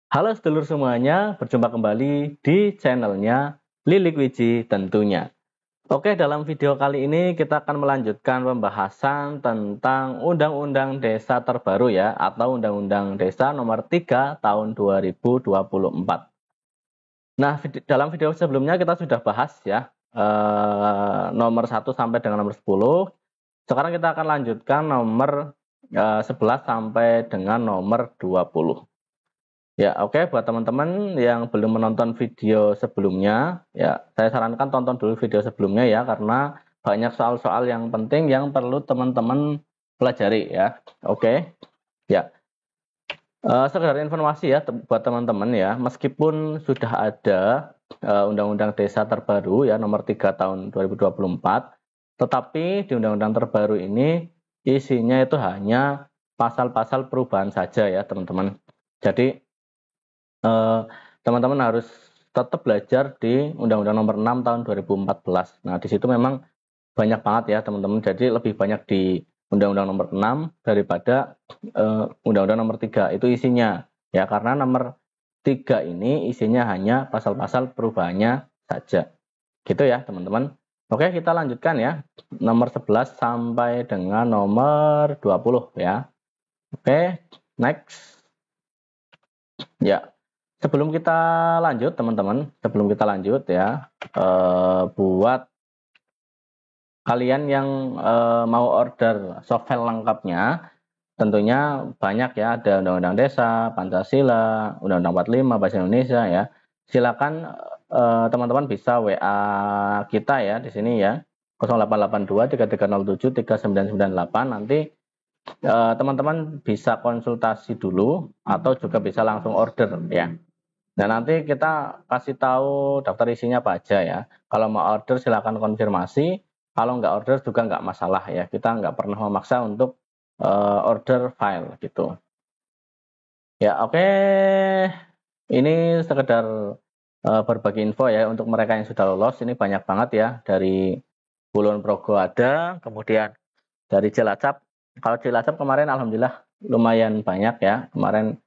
Halo sedulur semuanya, berjumpa kembali di channelnya Lilik Wiji tentunya. Oke, dalam video kali ini kita akan melanjutkan pembahasan tentang Undang-Undang Desa terbaru ya, atau Undang-Undang Desa nomor 3 tahun 2024. Nah, dalam video sebelumnya kita sudah bahas ya, nomor 1 sampai dengan nomor 10. Sekarang kita akan lanjutkan nomor 11 sampai dengan nomor 20. Ya, oke. Buat teman-teman yang belum menonton video sebelumnya, ya saya sarankan tonton dulu video sebelumnya ya, karena banyak soal-soal yang penting yang perlu teman-teman pelajari ya. Oke, ya. Sekedar informasi ya buat teman-teman ya, meskipun sudah ada Undang-Undang Desa terbaru ya nomor 3 tahun 2024, tetapi di Undang-Undang terbaru ini isinya itu hanya pasal-pasal perubahan saja ya teman-teman. Jadi teman-teman harus tetap belajar di Undang-Undang Nomor 6 Tahun 2014. Nah, di situ memang banyak banget ya teman-teman. Jadi lebih banyak di Undang-Undang Nomor 6 daripada Undang-Undang Nomor 3 itu isinya. Ya, karena Nomor 3 ini isinya hanya pasal-pasal perubahannya saja. Gitu ya teman-teman. Oke, kita lanjutkan ya. Nomor 11 sampai dengan nomor 20 ya. Oke, next. Ya, sebelum kita lanjut teman-teman, sebelum kita lanjut ya, buat kalian yang mau order softfile lengkapnya, tentunya banyak ya, ada Undang-Undang Desa, Pancasila, Undang-Undang 45, Bahasa Indonesia ya. Silakan teman-teman bisa WA kita ya di sini ya, 0882 3307 3998. Nanti teman-teman bisa konsultasi dulu atau juga bisa langsung order ya. Nah, nanti kita kasih tahu daftar isinya apa aja ya. Kalau mau order silakan konfirmasi. Kalau nggak order juga nggak masalah ya. Kita nggak pernah memaksa untuk order file gitu. Ya, oke. Ini sekedar berbagi info ya untuk mereka yang sudah lolos. Ini banyak banget ya, dari Kulon Progo ada, kemudian dari Cilacap. Kalau Cilacap kemarin alhamdulillah lumayan banyak ya. Kemarin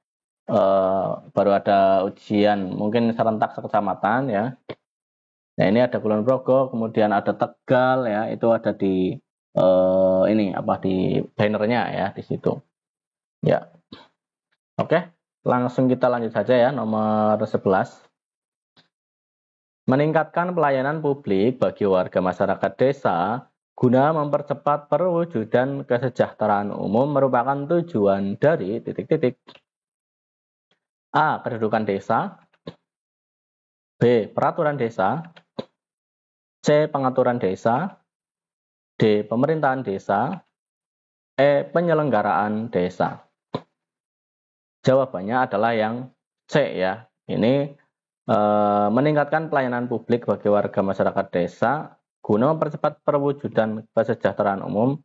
baru ada ujian mungkin serentak sekecamatan ya. Nah, ini ada Kulon Progo, kemudian ada Tegal ya, itu ada di ini apa di bannernya ya di situ. Ya. Oke, langsung kita lanjut saja ya nomor 11. Meningkatkan pelayanan publik bagi warga masyarakat desa guna mempercepat perwujudan kesejahteraan umum merupakan tujuan dari titik-titik. A. Kedudukan desa. B. Peraturan desa. C. Pengaturan desa. D. Pemerintahan desa. E. Penyelenggaraan desa. Jawabannya adalah yang C ya. Ini meningkatkan pelayanan publik bagi warga masyarakat desa guna mempercepat perwujudan kesejahteraan umum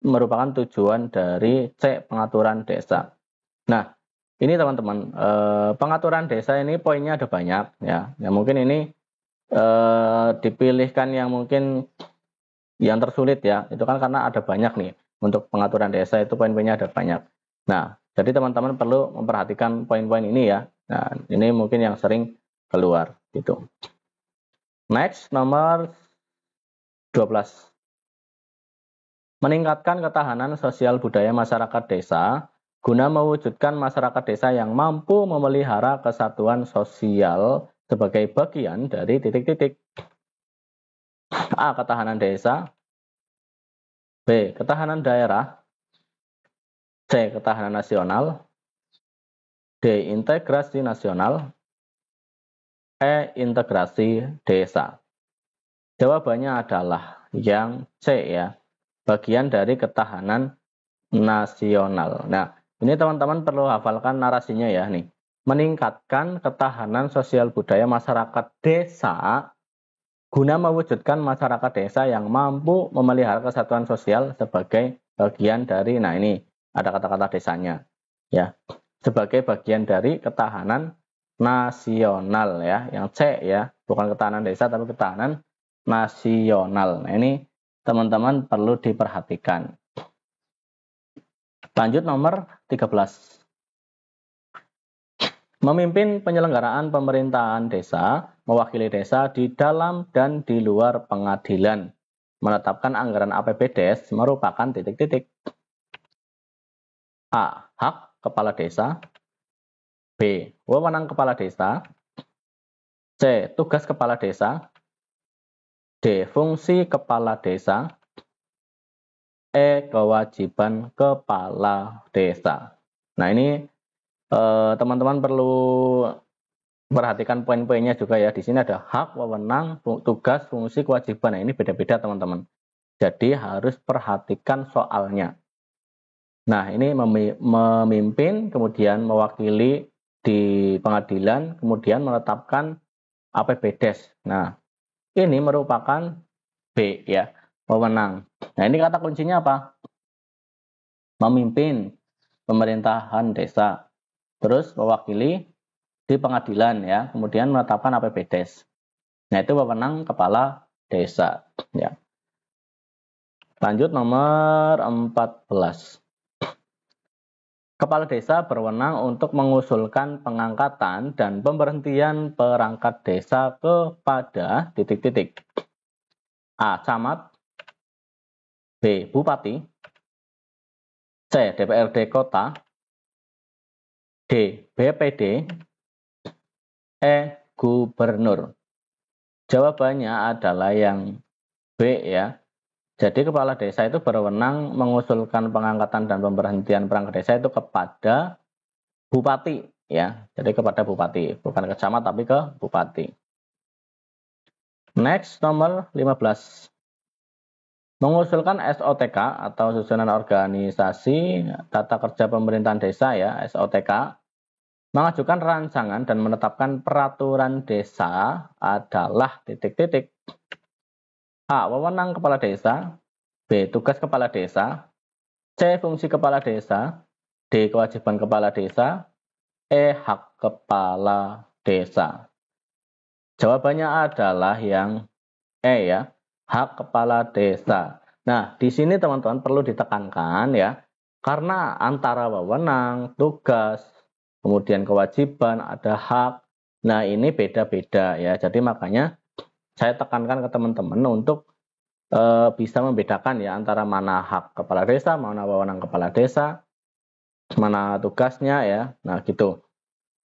merupakan tujuan dari C. Pengaturan desa. Nah, ini teman-teman, pengaturan desa ini poinnya ada banyak ya. Ya mungkin ini dipilihkan yang mungkin yang tersulit ya. Itu kan karena ada banyak nih. Untuk pengaturan desa itu poin-poinnya ada banyak. Nah, jadi teman-teman perlu memperhatikan poin-poin ini ya. Nah, ini mungkin yang sering keluar gitu. Next, nomor 12. Meningkatkan ketahanan sosial budaya masyarakat desa guna mewujudkan masyarakat desa yang mampu memelihara kesatuan sosial sebagai bagian dari titik-titik. A. Ketahanan desa. B. Ketahanan daerah. C. Ketahanan nasional. D. Integrasi nasional. E. Integrasi desa. Jawabannya adalah yang C ya, bagian dari ketahanan nasional. Nah, ini teman-teman perlu hafalkan narasinya ya nih. Meningkatkan ketahanan sosial budaya masyarakat desa guna mewujudkan masyarakat desa yang mampu memelihara kesatuan sosial sebagai bagian dari, nah ini ada kata-kata desanya ya, sebagai bagian dari ketahanan nasional ya, yang C ya, bukan ketahanan desa tapi ketahanan nasional. Nah, ini teman-teman perlu diperhatikan. Lanjut nomor 13. Memimpin penyelenggaraan pemerintahan desa, mewakili desa di dalam dan di luar pengadilan. Menetapkan anggaran APBDes merupakan titik-titik. A. Hak kepala desa. B. Wewenang kepala desa. C. Tugas kepala desa. D. Fungsi kepala desa. E. Kewajiban kepala desa. Nah, ini teman-teman perlu perhatikan poin-poinnya juga ya. Di sini ada hak, wewenang, tugas, fungsi, kewajiban. Nah, ini beda-beda teman-teman. Jadi harus perhatikan soalnya. Nah, ini memimpin, kemudian mewakili di pengadilan, kemudian menetapkan APBDes. Nah, ini merupakan B ya, wewenang. Nah, ini kata kuncinya apa? Memimpin pemerintahan desa. Terus mewakili di pengadilan ya, kemudian menetapkan APBDes. Nah, itu wewenang kepala desa ya. Lanjut nomor 14. Kepala desa berwenang untuk mengusulkan pengangkatan dan pemberhentian perangkat desa kepada titik-titik. A. Camat. B. Bupati. C. DPRD kota. D. BPD. E. Gubernur. Jawabannya adalah yang B ya. Jadi kepala desa itu berwenang mengusulkan pengangkatan dan pemberhentian perangkat desa itu kepada bupati ya. Jadi kepada bupati, bukan ke camat tapi ke bupati. Next nomor 15. Mengusulkan SOTK atau susunan organisasi tata kerja pemerintahan desa ya, SOTK. Mengajukan rancangan dan menetapkan peraturan desa adalah titik-titik. A. Wewenang kepala desa. B. Tugas kepala desa. C. Fungsi kepala desa. D. Kewajiban kepala desa. E. Hak kepala desa. Jawabannya adalah yang E ya, hak kepala desa. Nah, di sini teman-teman perlu ditekankan ya, karena antara wewenang, tugas, kemudian kewajiban, ada hak. Nah, ini beda-beda ya. Jadi makanya saya tekankan ke teman-teman untuk bisa membedakan ya antara mana hak kepala desa, mana wewenang kepala desa, mana tugasnya ya. Nah, gitu.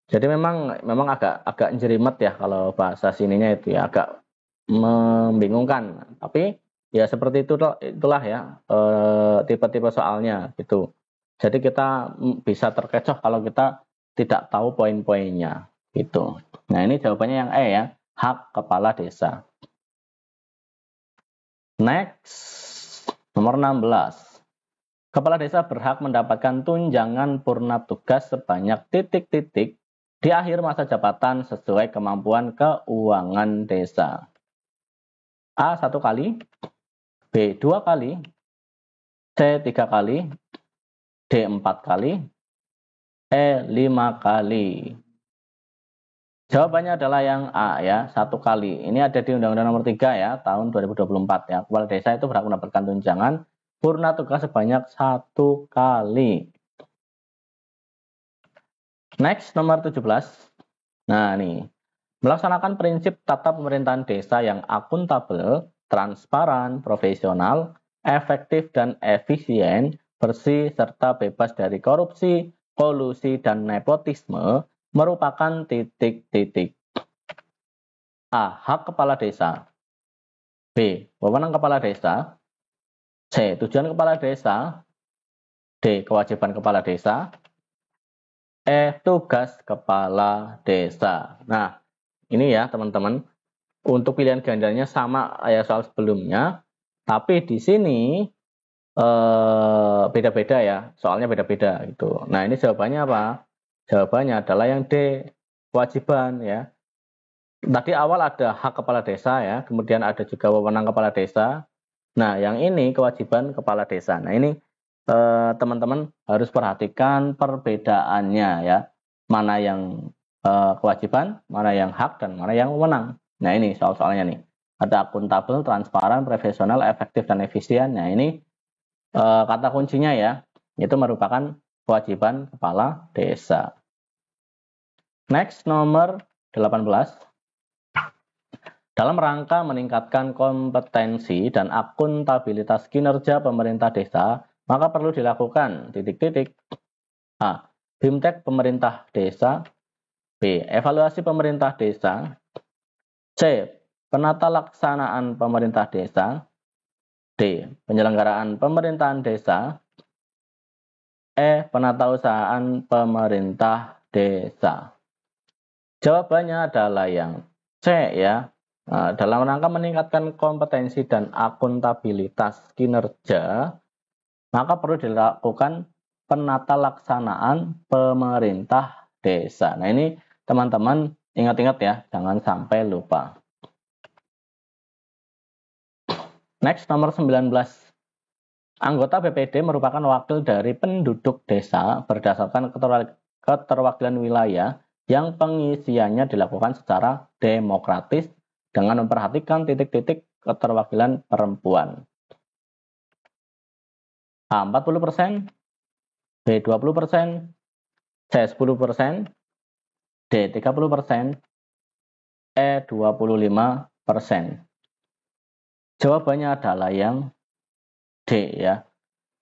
Jadi memang agak jerimet ya kalau bahasa sininya itu ya, agak membingungkan. Tapi ya seperti itulah ya tipe-tipe soalnya gitu. Jadi kita bisa terkecoh kalau kita tidak tahu poin-poinnya gitu. Nah, ini jawabannya yang E ya, hak kepala desa. Next, nomor 16. Kepala desa berhak mendapatkan tunjangan purna tugas sebanyak titik-titik di akhir masa jabatan sesuai kemampuan keuangan desa. A. 1 kali, B. 2 kali, C. 3 kali, D. 4 kali, E. 5 kali. Jawabannya adalah yang A ya, 1 kali. Ini ada di Undang-Undang Nomor 3 ya, tahun 2024 ya. Kepala desa itu berhak mendapatkan tunjangan purna tugas sebanyak 1 kali. Next, nomor 17. Nah, nih. Melaksanakan prinsip tata pemerintahan desa yang akuntabel, transparan, profesional, efektif dan efisien, bersih serta bebas dari korupsi, kolusi dan nepotisme merupakan titik-titik. A. Hak kepala desa. B. Wewenang kepala desa. C. Tujuan kepala desa. D. Kewajiban kepala desa. E. Tugas kepala desa. Nah, ini ya teman-teman. Untuk pilihan gandanya sama kayak soal sebelumnya. Tapi di sini beda-beda ya. Soalnya beda-beda gitu. Nah, ini jawabannya apa? Jawabannya adalah yang D, kewajiban ya. Tadi awal ada hak kepala desa ya, kemudian ada juga wewenang kepala desa. Nah, yang ini kewajiban kepala desa. Nah, ini teman-teman harus perhatikan perbedaannya ya. Mana yang kewajiban, mana yang hak, dan mana yang wewenang. Nah, ini soal-soalnya nih. Ada akuntabel, transparan, profesional, efektif, dan efisien. Nah, ini kata kuncinya ya, itu merupakan kewajiban kepala desa. Next, nomor 18. Dalam rangka meningkatkan kompetensi dan akuntabilitas kinerja pemerintah desa, maka perlu dilakukan titik-titik. A. Bimtek pemerintah desa. B. Evaluasi pemerintah desa. C. Penata laksanaan pemerintah desa. D. Penyelenggaraan pemerintahan desa. E. Penatausahaan pemerintah desa. Jawabannya adalah yang C ya. Dalam rangka meningkatkan kompetensi dan akuntabilitas kinerja, maka perlu dilakukan penata laksanaan pemerintah desa. Nah ini teman-teman ingat-ingat ya, jangan sampai lupa. Next, nomor 19. Anggota BPD merupakan wakil dari penduduk desa berdasarkan keterwakilan wilayah yang pengisiannya dilakukan secara demokratis dengan memperhatikan titik-titik keterwakilan perempuan. A 40%, B 20%, C 10%, D 30%, E 25%. Jawabannya adalah yang D ya.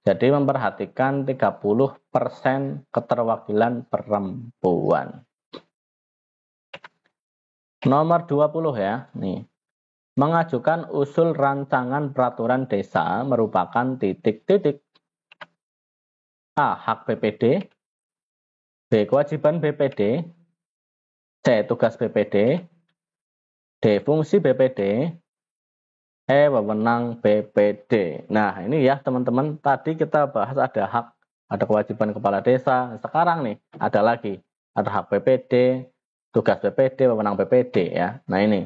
Jadi memperhatikan 30% keterwakilan perempuan. Nomor 20 ya. Nih. Mengajukan usul rancangan peraturan desa merupakan titik-titik. A. Hak BPD. B. Kewajiban BPD. C. Tugas BPD. D. Fungsi BPD. E. Wewenang BPD. Nah ini ya teman-teman, tadi kita bahas ada hak, ada kewajiban kepala desa. Sekarang nih ada lagi, ada hak BPD, tugas BPD, wewenang BPD ya. Nah ini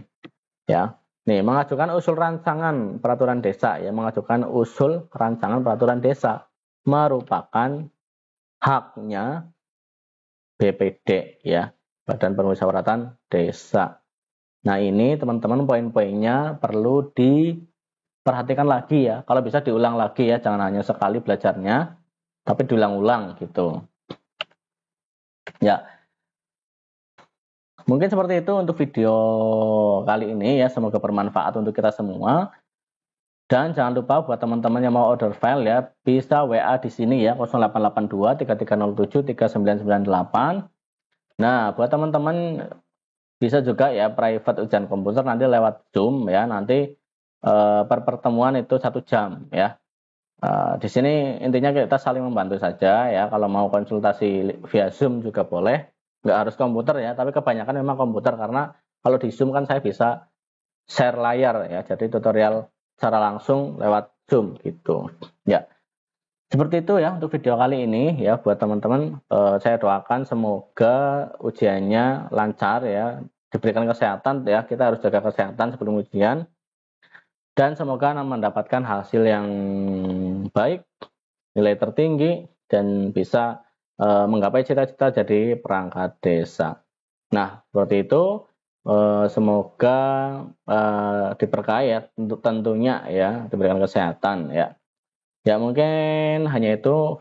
ya. Nih, mengajukan usul rancangan peraturan desa ya, mengajukan usul rancangan peraturan desa merupakan haknya BPD ya, Badan Permusyawaratan Desa. Nah, ini teman-teman poin-poinnya perlu diperhatikan lagi ya. Kalau bisa diulang lagi ya, jangan hanya sekali belajarnya, tapi diulang-ulang gitu. Ya. Mungkin seperti itu untuk video kali ini ya, semoga bermanfaat untuk kita semua. Dan jangan lupa buat teman-teman yang mau order file ya, bisa WA di sini ya, 0882 3307 3998. Nah, buat teman-teman bisa juga ya private ujian komputer nanti lewat Zoom ya, nanti per pertemuan itu 1 jam ya. Di sini intinya kita saling membantu saja ya, kalau mau konsultasi via Zoom juga boleh. Nggak harus komputer ya, tapi kebanyakan memang komputer karena kalau di Zoom kan saya bisa share layar ya, jadi tutorial secara langsung lewat Zoom gitu ya. Seperti itu ya untuk video kali ini ya, buat teman-teman saya doakan semoga ujiannya lancar ya, diberikan kesehatan ya, kita harus jaga kesehatan sebelum ujian, dan semoga mendapatkan hasil yang baik, nilai tertinggi, dan bisa menggapai cita-cita jadi perangkat desa. Nah, seperti itu. Semoga diberkahi ya, tentunya ya, diberikan kesehatan ya. Ya mungkin hanya itu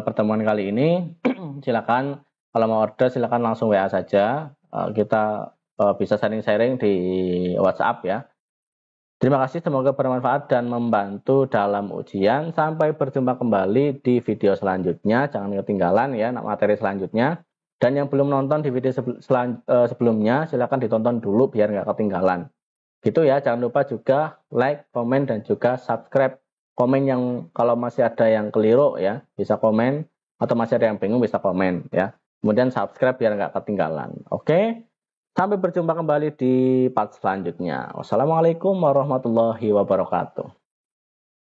pertemuan kali ini. Silakan kalau mau order silakan langsung WA saja. Kita bisa sharing-sharing di WhatsApp ya. Terima kasih, semoga bermanfaat dan membantu dalam ujian. Sampai berjumpa kembali di video selanjutnya. Jangan ketinggalan ya materi selanjutnya. Dan yang belum nonton di video sebelumnya, silakan ditonton dulu biar nggak ketinggalan. Gitu ya, jangan lupa juga like, komen, dan juga subscribe. Komen yang kalau masih ada yang keliru ya, bisa komen. Atau masih ada yang bingung bisa komen ya. Kemudian subscribe biar nggak ketinggalan. Oke? Sampai berjumpa kembali di part selanjutnya. Wassalamualaikum warahmatullahi wabarakatuh.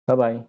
Bye-bye.